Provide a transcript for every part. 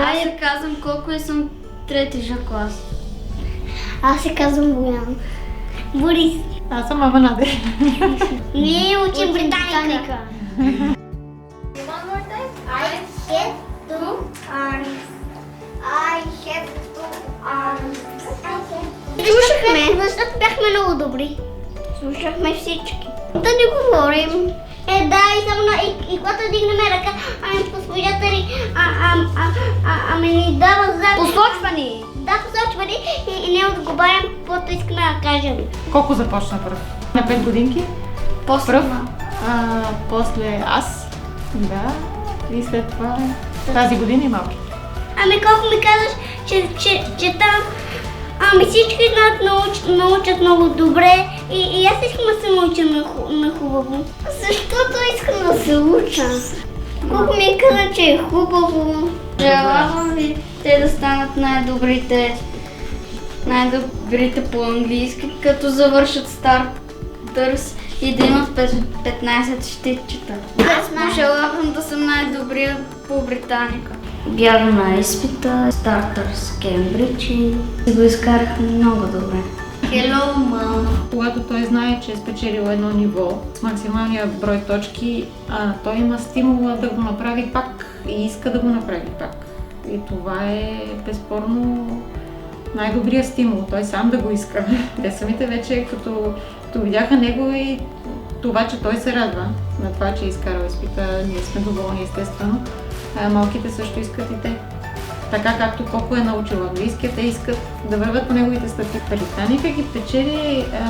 Аз се казвам Коко и съм трети Ж клас. Аз се казвам Боян. Борис. Аз съм Мама Наде. Ние учим британика. Слушахме, защото бяхме много добри. Слушахме всички. Да не говорим. Да, и само и когато дигнем ръка, посвидатели, ами ни дава за... Посочвани! Да, посочвани и не отговарям, каквото искаме да кажем. Колко започна пръв? На 5 годинки? Пръв. После аз. Да. И след това тази година и малки. Ами колко ми казваш, че там всички знаят, научат много добре и аз искам да се науча на хубаво. Защото искам да се уча. Колко ми каза, че е хубаво. Желавам ви те да станат най-добрите по английски, като завършат Стартърс и да имат 15 щитчета. Аз желавам да съм най-добрия по британика. Бях на изпита, Стартърс, Кембридж и го изкарах много добре. Hello, мама! Когато той знае, че е спечелил едно ниво с максималния брой точки, той има стимула да го направи пак и иска да го направи пак. И това е безспорно най-добрият стимул, той сам да го иска. Те самите вече, като видяха него и това, че той се радва на това, че е изкарал изпита, ние сме доволни естествено. Малките също искат и те. Така както Коко е научил английски, те искат да вървят по неговите стъпки. Британика ги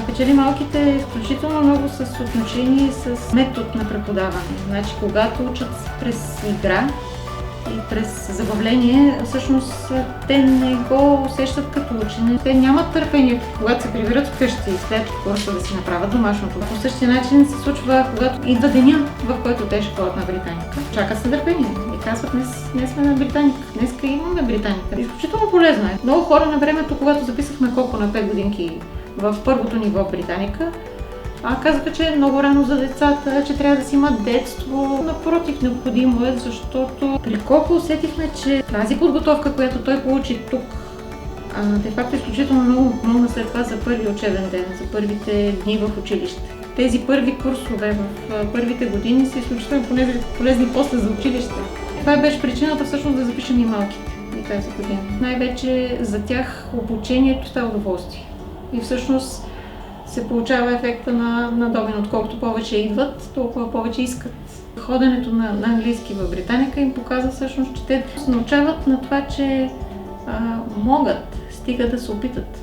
печели малките изключително много с отношение с метод на преподаване. Значи, когато учат през игра и през забавление, всъщност те не го усещат като учене. Те нямат търпение, когато се прибират вкъщи и след курса да си направят домашното. По същия начин се случва, когато идва деня, в който те ще ходят на Британика. Чака се търпение и казват, днес сме на Британика, днеска имаме Британика. Изключително полезно е. Много хора на времето, когато записахме Коко на 5 годинки в първото ниво в Британика, казаха, че е много рано за децата, че трябва да си имат детство. Напротив, необходимо е, защото при Коко усетихме, че тази подготовка, която той получи тук, де факто изключително много помогна след това за първи учебен ден, за първите дни в училище. Тези първи курсове в първите години са изключително полезни после за училище. Това беше причината всъщност да запишем и малките и тази година. Най-вече за тях обучението става удоволствие. И всъщност се получава ефекта на Добин. Отколкото повече идват, толкова повече искат. Ходенето на английски в Британика им показва всъщност, че те се научават на това, че могат, стига да се опитат.